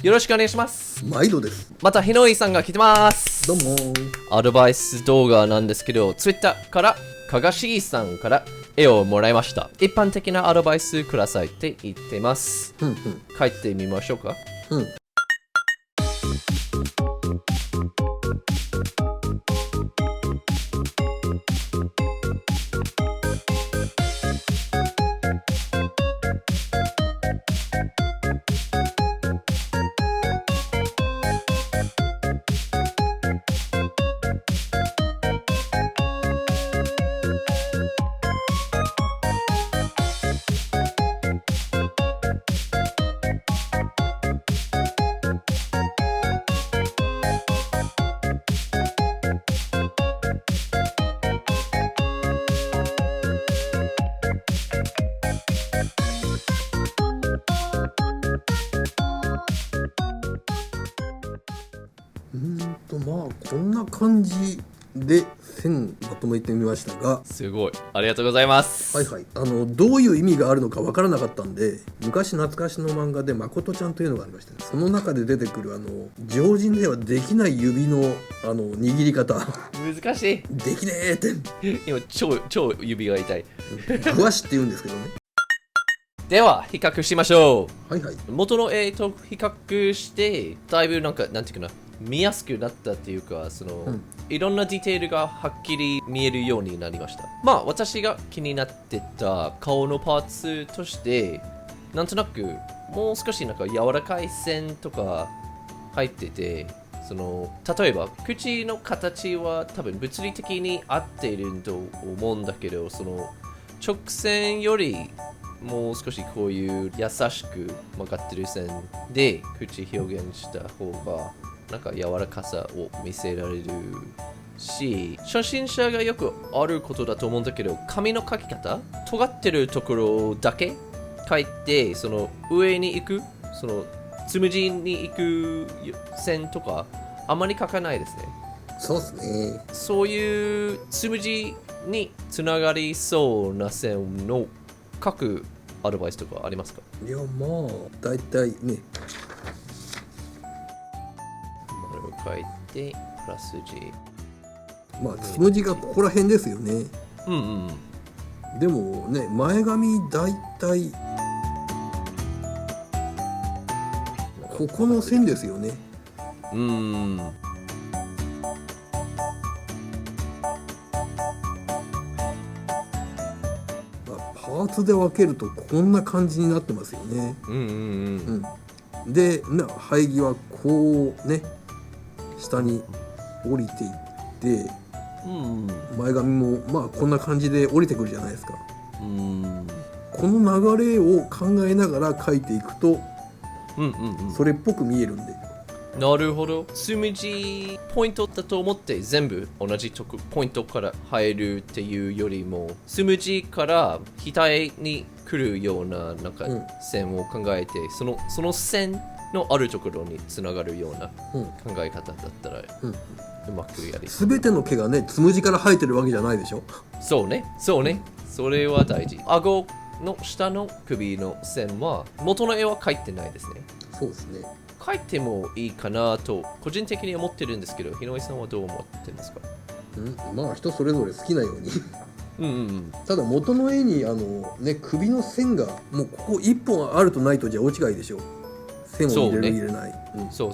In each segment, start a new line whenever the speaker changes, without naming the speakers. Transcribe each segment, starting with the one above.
よろしくお願いします。
毎度です。
また、ひのいさんが来てます。
どうも。
アドバイス動画なんですけど、Twitter から、かがしさんから絵をもらいました。一般的なアドバイスくださいって言ってます。書いてみましょうか。
こんな感じで線まとめてみましたが、
すごい。ありがとうございます。
どういう意味があるのかわからなかったんで、昔懐かしの漫画で誠ちゃんというのがありまして、その中で出てくる常人ではできない指の握り方
難しい。
できねえって
今超指が痛い。
グワシって言うんですけどね。
では比較しましょう。元の絵と比較してだいぶなんていうかな、見やすくなったっていうか、いろんなディテールがはっきり見えるようになりました。私が気になってた顔のパーツとして、なんとなくもう少し柔らかい線とか入ってて、例えば口の形は多分物理的に合っていると思うんだけど、直線よりもう少しこういう優しく曲がってる線で口表現した方が柔らかさを見せられるし、初心者がよくあることだと思うんだけど、髪の描き方、尖ってるところだけ描いて、上に行く、つむじに行く線とかあまり描かないですね。
そうですね。
そういうつむじにつながりそうな線の書くアドバイスとかありますか？
いや、だいたいね、
丸を書いてプラス G、
つむじがここら辺ですよね。でもね、前髪だいたいここの線ですよね。パーツで分けるとこんな感じになってますよね。で、生え際こうね、下に降りていって、前髪もこんな感じで降りてくるじゃないですか。この流れを考えながら描いていくと、それっぽく見えるんで。
なるほど。つむじポイントだと思って全部同じポイントから入るっていうよりも、つむじから額に来るような線を考えて、その線のあるところにつながるような考え方だったら、うまくやりそう。
全ての毛がね、つむじから生えてるわけじゃないでしょ。
そうね。それは大事。顎の下の首の線は元の絵は描いてないですね。
そうですね。
書いてもいいかなと個人的に思ってるんですけど、日野井さんはどう思ってるんですか？
人それぞれ好きなようにただ元の絵に首の線がもうここ1本あるとないとじゃ大違いでしょ。線を入れる、入れない。そう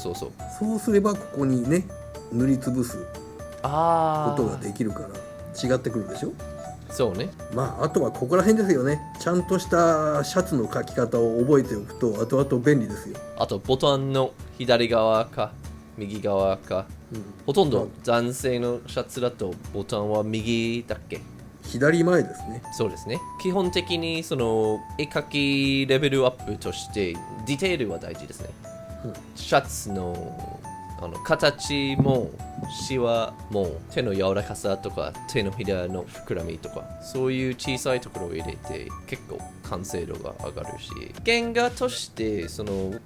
すればここにね、塗りつぶすことができるから違ってくるでしょ。
そうね。
あとはここら辺ですよね。ちゃんとしたシャツの描き方を覚えておくと後々便利ですよ。
あとボタンの左側か右側か、ほとんど男性のシャツだとボタンは右だっけ？
左前ですね。
そうですね。基本的に絵描きレベルアップとしてディテールは大事ですね。シャツの形もシワも手の柔らかさとか手のひらの膨らみとか、そういう小さいところを入れて結構完成度が上がるし、原画として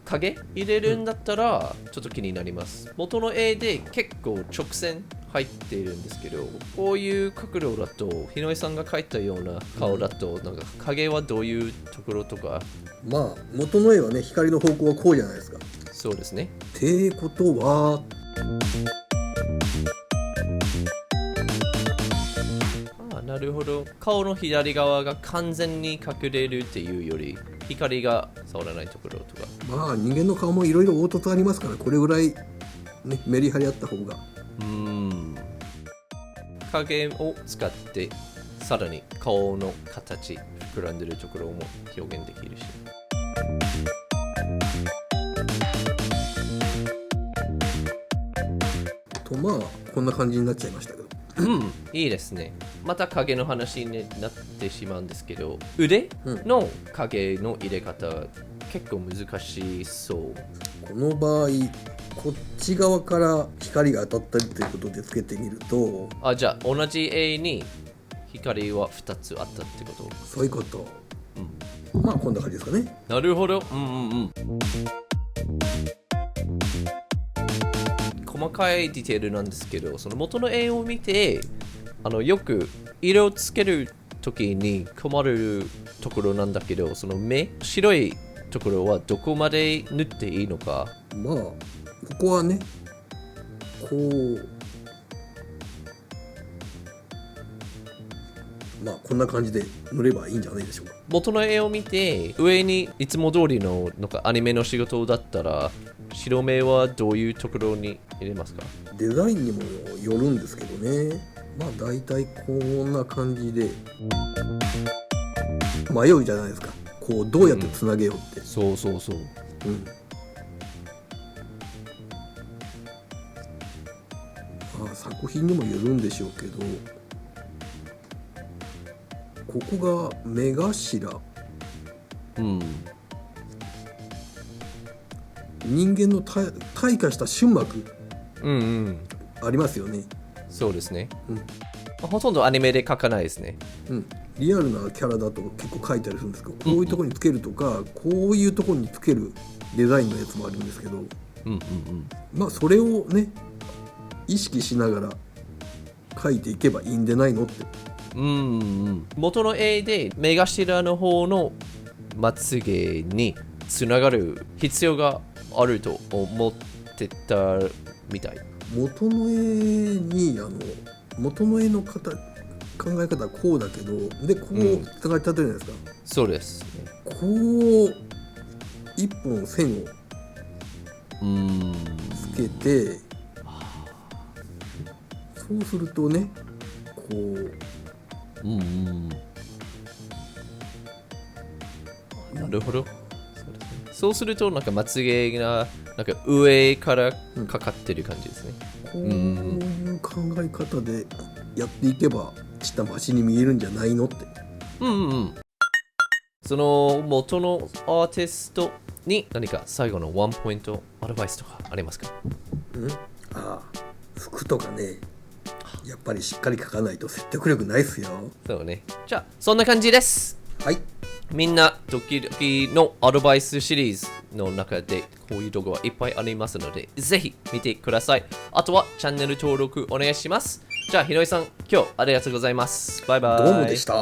影入れるんだったらちょっと気になります。元の絵で結構直線入っているんですけど、こういう角度だと日野井さんが描いたような顔だと影はどういうところとか、
元の絵はね、光の方向はこうじゃないですか。
そうですね。
ってことは
なるほど。顔の左側が完全に隠れるっていうより、光が触らないところとか。
まあ人間の顔もいろいろ凹凸ありますから、これぐらい、ね、メリハリあった方が。
影を使ってさらに顔の形、膨らんでるところも表現できるし。
とまあこんな感じになっちゃいましたけど。
いいですね。また影の話になってしまうんですけど、腕の影の入れ方、結構難しそう。
この場合、こっち側から光が当たったりということでつけてみると、
じゃあ同じ絵に光は2つあったってこと？
そういうこと。まあこんな感じですかね。
なるほど。細かいディテールなんですけど、その元の絵を見て、よく色をつけるときに困るところなんだけど、その目、白いところはどこまで塗っていいのか。
まあここはね、こうまあこんな感じで塗ればいいんじゃないでしょうか。
元の絵を見て、上にいつも通りのなんかアニメの仕事だったら、白目はどういうところに入れますか？
デザインにもよるんですけどね。まあ大体こんな感じで迷うじゃないですか。こうどうやってつなげようって。
そう。
まあ作品にもよるんでしょうけど、ここが目頭。人間の退化した瞬膜ありますよね。
そうですね。ほとんどアニメで描かないですね。
リアルなキャラだと結構描いたりするんですけど、こういうところにつけるとか、こういうところにつけるデザインのやつもあるんですけど、まあそれをね意識しながら描いていけばいいんでないのって。
元の絵で目頭の方のまつげにつながる必要があると思ってたみたい。
元の絵の考え方はこうだけど、でこうつながり立てるじゃないですか。
そうです、
こう一本線をつけて、そうするとね、こう
なるほど。そうするとなんかまつげがなんか上からかかってる感じですね。
こういう考え方でやっていけば下町に見えるんじゃないのって。
その元のアーティストに何か最後のワンポイントアドバイスとかありますか？
服とかね、やっぱりしっかり描かないと説得力ないっすよ。
そうね。じゃあそんな感じです。
はい。
みんなドキドキのアドバイスシリーズの中でこういう動画はいっぱいありますので、ぜひ見てください。あとはチャンネル登録お願いします。じゃあひろいさん、今日ありがとうございます。バイバイ。
どうもでした。